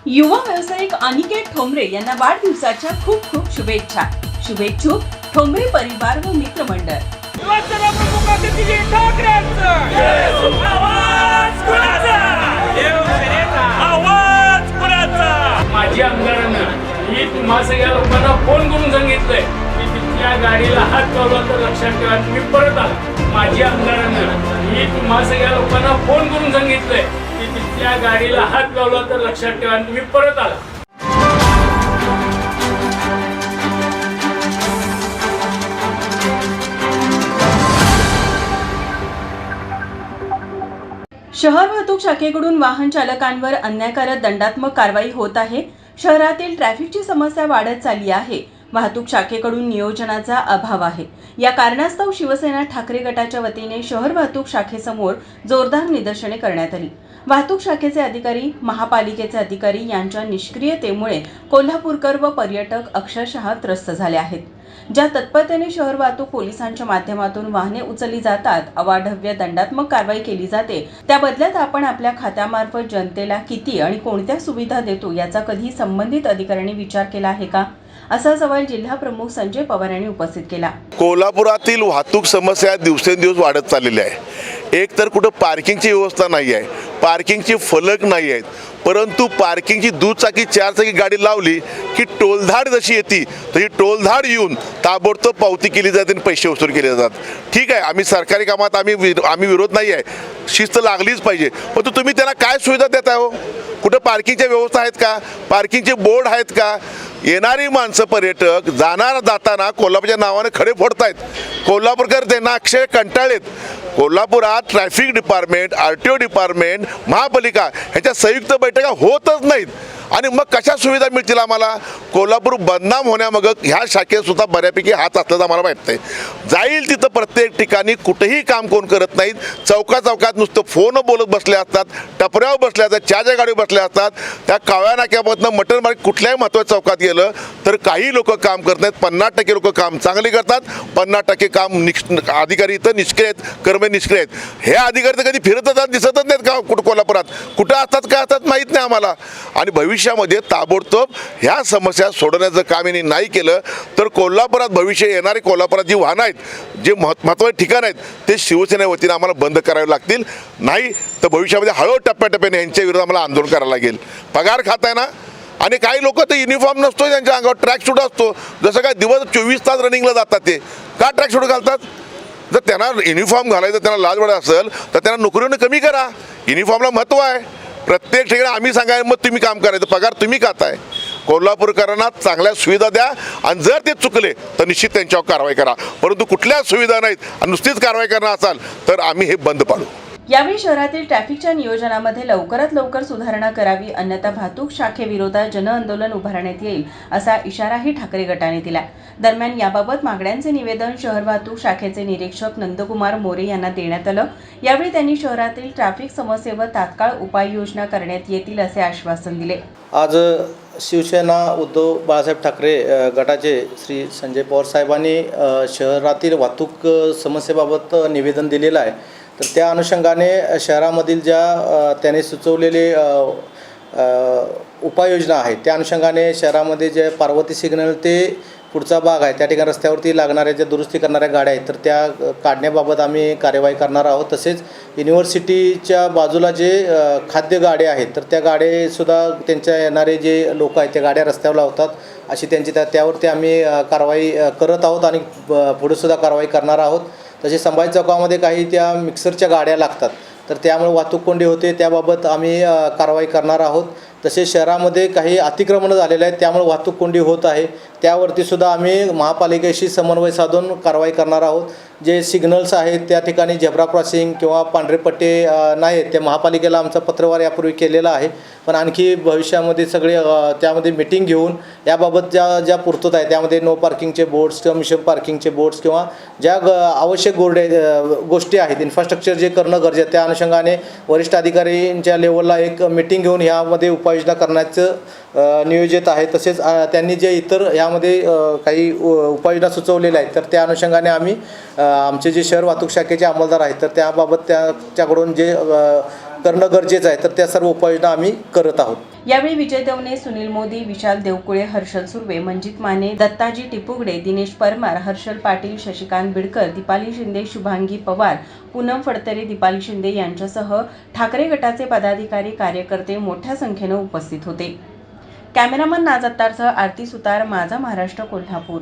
युवा व्यावसायिक अनिकेत ठोंबरे यांना वाढदिवसाच्या खूप खूप शुभेच्छा. शुभेच्छुक ठोंबरे परिवार व मित्रमंडळ. शिवसेना प्रमुख आदित्य ठाकरेंचा आवाज कुणाचा? शिवसेनेचा आवाज कुणाचा? माझी आमदारांना मी तुम्हा सगळ्या लोकांना फोन करून सांगितलंय की तिथल्या गाडीला हात लावला तर लक्षात ठेवा तुम्ही परत आला. माझी आमदारांना मी तुम्हा सगळ्या लोकांना फोन करून सांगितलंय की तिथल्या गाडीला हात लावला तर लक्षात ठेवा तुम्ही परत आला. शहर वाहतूक शाखेकडून वाहन चालकांवर अन्यायकारक दंडात्मक कारवाई होत आहे. शहरातील ट्रॅफिकची समस्या वाढत चालली आहे. वाहतूक शाखेकडून नियोजनाचा अभाव आहे. या कारणास्तव शिवसेना ठाकरे गटाच्या वतीने शहर वाहतूक शाखेसमोर जोरदार निदर्शने करण्यात आली. वाहतूक शाखेचे अधिकारी, महापालिकेचे अधिकारी यांच्या निष्क्रियतेमुळे कोल्हापूरकर व पर्यटक अक्षरशः त्रस्त झाले आहेत. ज्या तत्परतेने शहर वाहतूक पोलिसांच्या माध्यमातून वाहने उचलली जातात, अवाढव्य दंडात्मक कारवाई केली जाते, त्या बदल्यात आपण आपल्या खात्यामार्फत जनतेला किती आणि कोणत्या सुविधा देतो याचा कधी संबंधित अधिकाऱ्यांनी विचार केला आहे का, असा सवाल जिल्हा प्रमुख संजय पवार यांनी उपस्थित केला. कोल्हापुरातील वाहतूक समस्या दिवसेंदिवस वाढत चाललेली आहे. एक तर कुठं पार्किंगची व्यवस्था नाही आहे, पार्किंगचे फलक नाही आहेत, परंतु पार्किंगची दुचाकी चारचाकी गाडी लावली की टोलधाड जशी येते तशी टोलधाड येऊन ताबडतोब पावती केली जाते आणि पैसे वसूल केले जातात. ठीक आहे, आम्ही सरकारी कामात आम्ही विरोध नाही आहे, शिस्त लागलीच पाहिजे, पण तुम्ही त्यांना काय सुविधा देताय हो? कुठं पार्किंगच्या व्यवस्था आहेत का? पार्किंगचे बोर्ड आहेत का? येणारी माणसं पर्यटक जाताना कोल्हापूरच्या नावाने खडे फोडतायत. कोल्हापूरकर त्यांना अक्षय कंटाळलेत. कोल्हापुरात ट्रॅफिक डिपार्टमेंट, RTO डिपार्टमेंट, महापालिका ह्याच्या संयुक्त बैठका होतच नाहीत आणि मग कशा सुविधा मिळतील आम्हाला? कोल्हापूर बदनाम होण्यामागं ह्या शाखेत सुद्धा बऱ्यापैकी हात असल्याचं आम्हाला माहीत आहे. जाईल तिथं प्रत्येक ठिकाणी कुठेही काम कोण करत नाहीत. चौकात नुसतं फोन बोलत बसले असतात, टपऱ्यावर बसले असतात, चहाच्या गाडीवर बसले असतात. त्या काव्या नाक्यापासून मटण मार्केट कुठल्याही महत्त्वाच्या चौकात गेलं तर काही लोक काम करत नाहीत. 50% लोक काम चांगली करतात, 50% काम अधिकारी इथं निष्क्रिय आहेत, कर्मचारी निष्क्रिय आहेत. हे अधिकारी तर कधी फिरतच दिसतच नाहीत का कुठं कोल्हापुरात? कुठं असतात काय असतात माहीत नाही आम्हाला. आणि भविष्यामध्ये ताबडतोब ह्या समस्या सोडवण्याचं काम यांनी नाही केलं तर कोल्हापुरात भविष्य येणारे कोल्हापुरात जी वाहनं आहेत, जे महत्त्वाचे ठिकाण आहेत, ते शिवसेने वतीने आम्हाला बंद करावे लागतील. नाही तर भविष्यामध्ये हळूहळू टप्प्याटप्प्याने यांच्या विरोधात आम्हाला आंदोलन करायला लागेल. पगार खाताय ना, आणि काही लोक तर युनिफॉर्म नसतो, त्यांच्या अंगावर ट्रॅक सूट असतो. जसं काय दिवस 24 तास रनिंगला जातात, ते का ट्रॅक सूट घालतात? जर त्यांना युनिफॉर्म घालायचं, त्यांना लाज वाटत असेल तर त्यांना नोकरीने कमी करा. युनिफॉर्मला महत्त्व आहे. प्रत्येक ठिकाणी आम्ही सांगायला मग तुम्ही काम करायचं, पगार तुम्ही खाताय. कोल्हापूरकरांना चांगल्या सुविधा द्या आणि जर ते चुकले तर निश्चित त्यांच्यावर कारवाई करा. परंतु कुठल्या सुविधा नाहीत आणि नुसतीच कारवाई करणार असाल तर आम्ही हे बंद पाडू. यावेळी शहरातील ट्रॅफिकच्या नियोजनामध्ये लवकरात लवकर सुधारणा करावी, अन्यथा वाहतूक शाखेविरोधात जनआंदोलन उभारण्यात येईल, असा इशाराही ठाकरे गटाने दिला. दरम्यान याबाबत मागण्यांचे निवेदन शहर वाहतूक शाखेचे निरीक्षक नंदकुमार मोरे यांना देण्यात आलं. यावेळी त्यांनी शहरातील ट्रॅफिक समस्येवर तात्काळ उपाययोजना करण्यात येतील असे आश्वासन दिले. आज शिवसेना उद्धव बाळासाहेब ठाकरे गटाचे श्री संजय पवार साहेबांनी शहरातील वाहतूक समस्येबाबत निवेदन दिलेलं आहे. तर त्या अनुषंगाने शहरामधील ज्या त्याने सुचवलेले उपाययोजना आहेत त्या अनुषंगाने शहरामध्ये जे पार्वती सिग्नल ते पुढचा भाग आहे त्या ठिकाणी रस्त्यावरती लागणाऱ्या ज्या दुरुस्ती करणाऱ्या गाड्या आहेत तर त्या काढण्याबाबत आम्ही कार्यवाही करणार आहोत. तसेच युनिव्हर्सिटीच्या बाजूला जे खाद्य गाड्या आहेत तर त्या गाड्यासुद्धा त्यांच्या येणारे जे लोक आहेत त्या गाड्या रस्त्यावर लावतात अशी त्यांची त्यावरती आम्ही कारवाई करत आहोत आणि पुढेसुद्धा कारवाई करणार आहोत. तसे संभाजी चौकामध्ये काही त्या मिक्सरच्या गाड्या लागतात तर त्यामुळे वाहतूक कोंडी होते, त्याबाबत आम्ही कारवाई करणार आहोत. तसेच शहरामध्ये काही अतिक्रमणं झालेले आहेत त्यामुळे वाहतूक कोंडी होत आहे, त्यावरतीसुद्धा आम्ही महापालिकेशी समन्वय साधून कारवाई करणार आहोत. जे सिग्नल्स आहेत त्या ठिकाणी झेब्रा क्रॉसिंग किंवा पांढरे पट्टे नाही आहेत, त्या महापालिकेला आमचा पत्रव्यवहार यापूर्वी केलेला आहे. पण आणखी भविष्यामध्ये सगळे त्यामध्ये मिटिंग घेऊन याबाबत ज्या पूर्तता आहे त्यामध्ये नो पार्किंगचे बोर्ड्स किंवा मिशन पार्किंगचे बोर्ड्स किंवा ज्या आवश्यक गोष्टी आहेत, इन्फ्रास्ट्रक्चर जे करणं गरजेचं त्या अनुषंगाने वरिष्ठ अधिकाऱ्यांच्या लेवलला एक मिटिंग घेऊन ह्यामध्ये उपाययोजना करण्याचं नियोजित आहे. तसेच त्यांनी जे इतर ह्यामध्ये काही उपाययोजना सुचवलेल्या आहेत तर त्या अनुषंगाने आम्ही आमचे जे शहर वाहतूक शाखेचे अंमलदार आहेत तर त्याबाबत त्याच्याकडून जे करणं गरजेचं आहे. तर त्या सर्व उपाययोजना आम्ही करत आहोत. यावेळी विजय दवणे, सुनील मोदी, विशाल देवकुळे, हर्षल सुर्वे, मंजित माने, दत्ताजी टिपुगडे, दिनेश परमार, हर्षल पाटील, शशिकांत बिडकर, दीपाली शिंदे, शुभांगी पवार, पूनम फडतरे, दीपाली शिंदे यांच्यासह ठाकरे गटाचे पदाधिकारी, कार्यकर्ते मोठ्या संख्येनं उपस्थित होते. कॅमेरामन नाज अत्तारसह आरती सुतार, माझा महाराष्ट्र, कोल्हापूर.